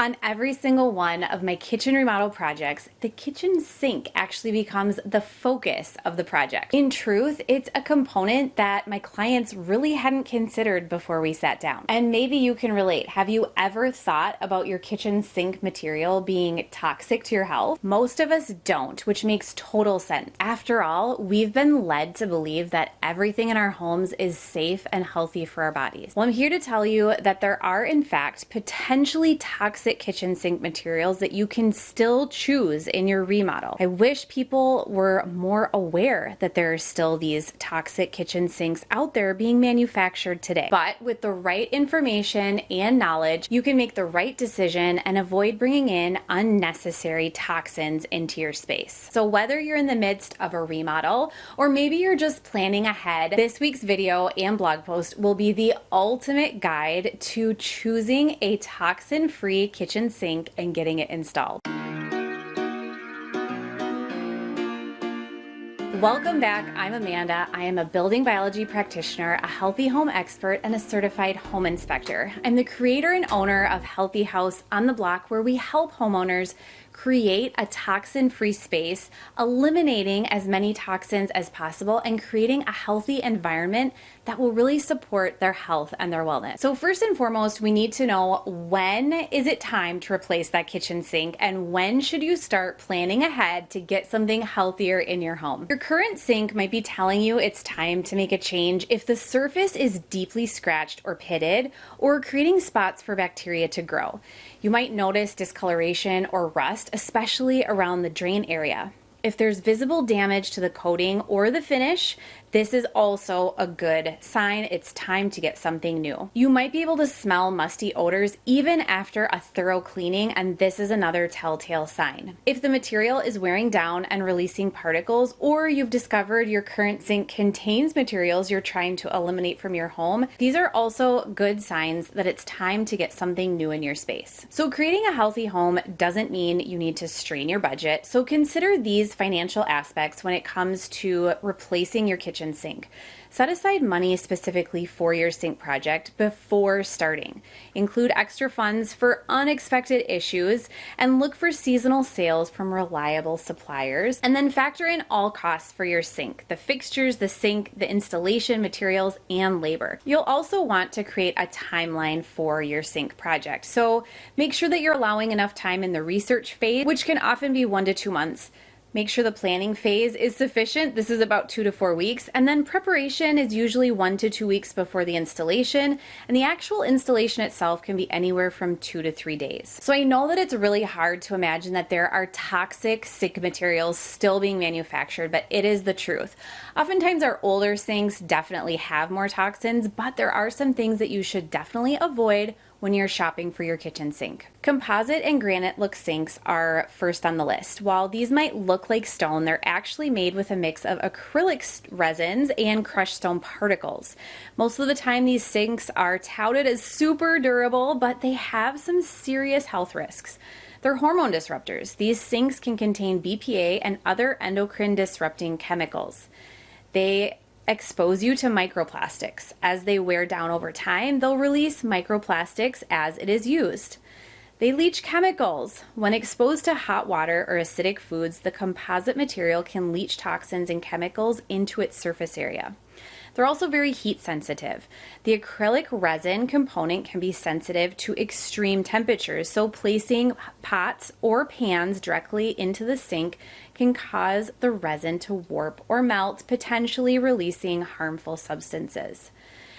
On every single one of my kitchen remodel projects, the kitchen sink actually becomes the focus of the project. In truth, it's a component that my clients really hadn't considered before we sat down. And maybe you can relate. Have you ever thought about your kitchen sink material being toxic to your health? Most of us don't, which makes total sense. After all, we've been led to believe that everything in our homes is safe and healthy for our bodies. Well, I'm here to tell you that there are, in fact, potentially toxic kitchen sink materials that you can still choose in your remodel. I wish people were more aware that there are still these toxic kitchen sinks out there being manufactured today. But with the right information and knowledge, you can make the right decision and avoid bringing in unnecessary toxins into your space. So whether you're in the midst of a remodel or maybe you're just planning ahead, this week's video and blog post will be the ultimate guide to choosing a toxin-free kitchen sink and getting it installed. Welcome back. I'm Amanda. I am a building biology practitioner, a healthy home expert, and a certified home inspector. I'm the creator and owner of Healthy House on the Block, where we help homeowners create a toxin-free space, eliminating as many toxins as possible and creating a healthy environment that will really support their health and their wellness. So first and foremost, we need to know, when is it time to replace that kitchen sink and when should you start planning ahead to get something healthier in your home? Your current sink might be telling you it's time to make a change if the surface is deeply scratched or pitted or creating spots for bacteria to grow. You might notice discoloration or rust, especially around the drain area. If there's visible damage to the coating or the finish, this is also a good sign it's time to get something new. You might be able to smell musty odors even after a thorough cleaning, and this is another telltale sign. If the material is wearing down and releasing particles, or you've discovered your current sink contains materials you're trying to eliminate from your home, these are also good signs that it's time to get something new in your space. So creating a healthy home doesn't mean you need to strain your budget, so consider these financial aspects when it comes to replacing your kitchen sink. Set aside money specifically for your sink project before starting. Include extra funds for unexpected issues and look for seasonal sales from reliable suppliers. And then factor in all costs for your sink: the fixtures, the sink, the installation materials, and labor. You'll also want to create a timeline for your sink project. So make sure that you're allowing enough time in the research phase, which can often be 1 to 2 months. Make sure the planning phase is sufficient. This is about 2 to 4 weeks. And then preparation is usually 1 to 2 weeks before the installation. And the actual installation itself can be anywhere from 2 to 3 days. So I know that it's really hard to imagine that there are toxic sink materials still being manufactured, but it is the truth. Oftentimes our older sinks definitely have more toxins, but there are some things that you should definitely avoid when you're shopping for your kitchen sink. Composite and granite look sinks are first on the list. While these might look like stone, they're actually made with a mix of acrylic resins and crushed stone particles. Most of the time these sinks are touted as super durable, but they have some serious health risks. They're hormone disruptors. These sinks can contain BPA and other endocrine disrupting chemicals. They expose you to microplastics. As they wear down over time, they'll release microplastics as it is used. They leach chemicals. When exposed to hot water or acidic foods, the composite material can leach toxins and chemicals into its surface area. They're also very heat sensitive. The acrylic resin component can be sensitive to extreme temperatures, so placing pots or pans directly into the sink can cause the resin to warp or melt, potentially releasing harmful substances.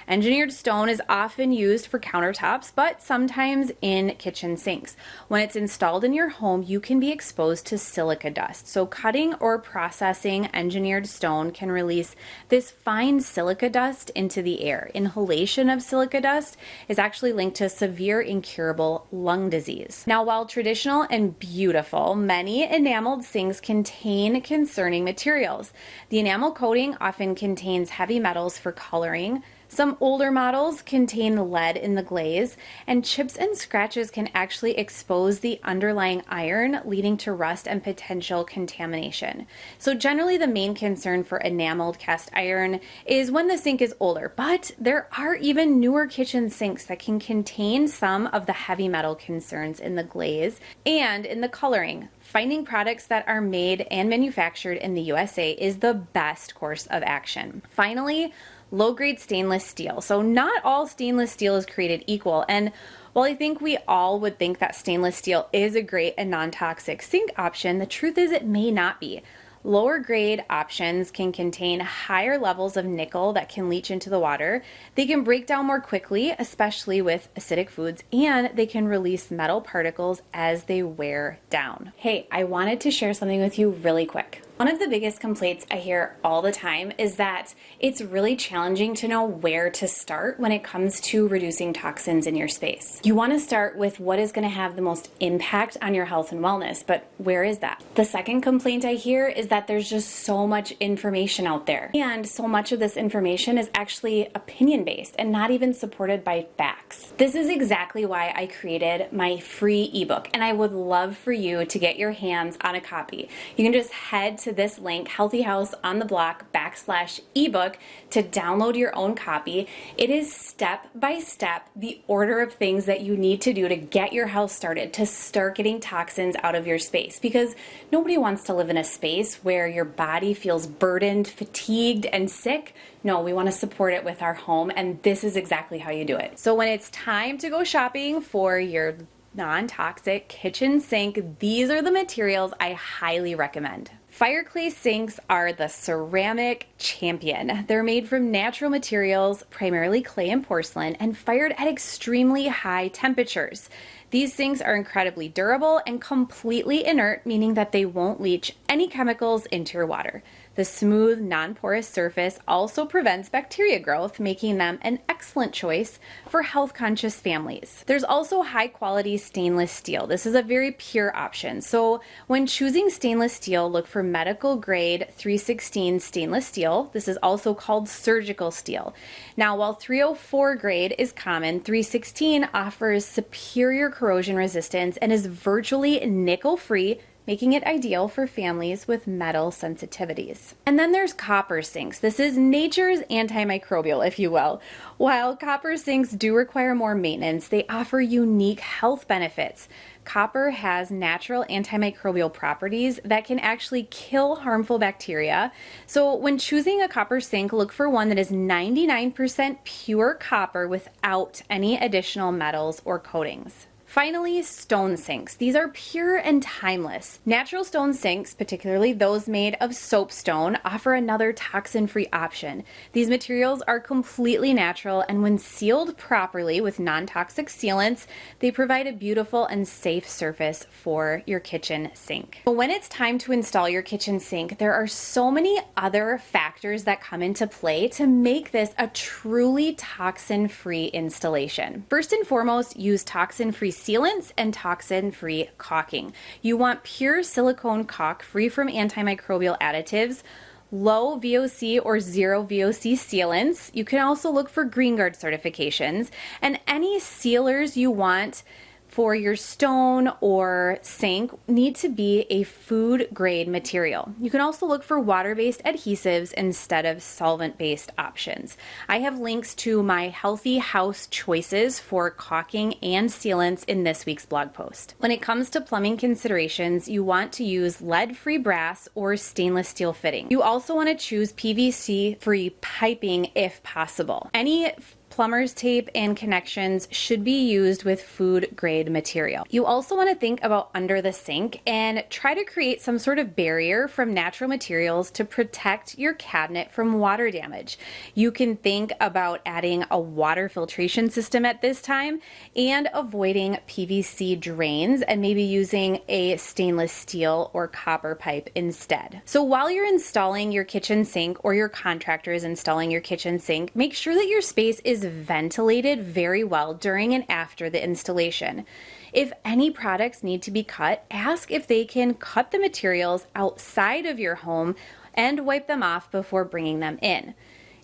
Engineered stone is often used for countertops, but sometimes in kitchen sinks. When it's installed in your home, you can be exposed to silica dust. So cutting or processing engineered stone can release this fine silica dust into the air. Inhalation of silica dust is actually linked to severe incurable lung disease. Now, while traditional and beautiful, many enameled sinks contain concerning materials. The enamel coating often contains heavy metals for coloring, Some older models contain lead in the glaze, and chips and scratches can actually expose the underlying iron, leading to rust and potential contamination. So generally the main concern for enameled cast iron is when the sink is older, but there are even newer kitchen sinks that can contain some of the heavy metal concerns in the glaze and in the coloring. Finding products that are made and manufactured in the USA is the best course of action. Finally, low-grade stainless steel. So not all stainless steel is created equal, and while I think we all would think that stainless steel is a great and non-toxic sink option, the truth is it may not be. Lower grade options can contain higher levels of nickel that can leach into the water. They can break down more quickly, especially with acidic foods, and they can release metal particles as they wear down. Hey, I wanted to share something with you really quick. One of the biggest complaints I hear all the time is that it's really challenging to know where to start when it comes to reducing toxins in your space. You want to start with what is going to have the most impact on your health and wellness, but where is that? The second complaint I hear is that there's just so much information out there, and so much of this information is actually opinion-based and not even supported by facts. This is exactly why I created my free ebook, and I would love for you to get your hands on a copy. You can just head to this link, Healthy House on the Block /ebook, to download your own copy. It is step by step the order of things that you need to do to get your house started, to start getting toxins out of your space, because nobody wants to live in a space where your body feels burdened, fatigued, and sick. No, we want to support it with our home, and this is exactly how you do it. So when it's time to go shopping for your non-toxic kitchen sink, these are the materials I highly recommend. Fireclay sinks are the ceramic champion. They're made from natural materials, primarily clay and porcelain, and fired at extremely high temperatures. These sinks are incredibly durable and completely inert, meaning that they won't leach any chemicals into your water. The smooth, non-porous surface also prevents bacteria growth, making them an excellent choice for health-conscious families. There's also high-quality stainless steel. This is a very pure option. So when choosing stainless steel, look for medical-grade 316 stainless steel. This is also called surgical steel. Now, while 304 grade is common, 316 offers superior corrosion resistance and is virtually nickel-free, making it ideal for families with metal sensitivities. And then there's copper sinks. This is nature's antimicrobial, if you will. While copper sinks do require more maintenance, they offer unique health benefits. Copper has natural antimicrobial properties that can actually kill harmful bacteria. So when choosing a copper sink, look for one that is 99% pure copper without any additional metals or coatings. Finally, stone sinks. These are pure and timeless. Natural stone sinks, particularly those made of soapstone, offer another toxin-free option. These materials are completely natural, and when sealed properly with non-toxic sealants, they provide a beautiful and safe surface for your kitchen sink. But when it's time to install your kitchen sink, there are so many other factors that come into play to make this a truly toxin-free installation. First and foremost, use toxin-free sealants and toxin-free caulking. You want pure silicone caulk free from antimicrobial additives, low VOC or zero VOC sealants. You can also look for Green Guard certifications, and any sealers you want for your stone or sink need to be a food grade material. You can also look for water-based adhesives instead of solvent-based options. I have links to my Healthy House choices for caulking and sealants in this week's blog post. When it comes to plumbing considerations, you want to use lead-free brass or stainless steel fitting. You also want to choose PVC-free piping if possible. Any plumber's tape and connections should be used with food grade material. You also want to think about under the sink and try to create some sort of barrier from natural materials to protect your cabinet from water damage. You can think about adding a water filtration system at this time and avoiding PVC drains and maybe using a stainless steel or copper pipe instead. So while you're installing your kitchen sink or your contractor is installing your kitchen sink, make sure that your space is ventilated very well during and after the installation. If any products need to be cut, ask if they can cut the materials outside of your home and wipe them off before bringing them in.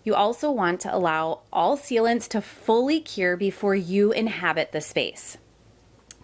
You also want to allow all sealants to fully cure before you inhabit the space.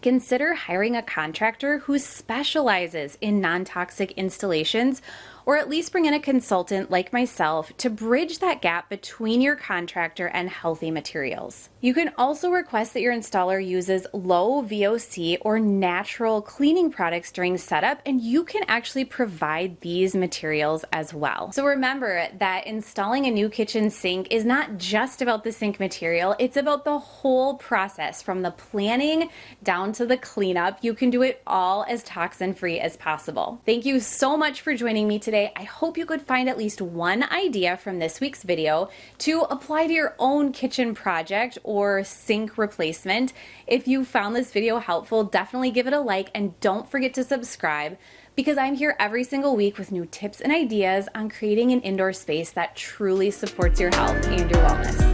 Consider hiring a contractor who specializes in non-toxic installations, or at least bring in a consultant like myself to bridge that gap between your contractor and healthy materials. You can also request that your installer uses low VOC or natural cleaning products during setup, and you can actually provide these materials as well. So remember that installing a new kitchen sink is not just about the sink material, it's about the whole process from the planning down to the cleanup. You can do it all as toxin-free as possible. Thank you so much for joining me today. I hope you could find at least one idea from this week's video to apply to your own kitchen project or sink replacement. If you found this video helpful, definitely give it a like and don't forget to subscribe, because I'm here every single week with new tips and ideas on creating an indoor space that truly supports your health and your wellness.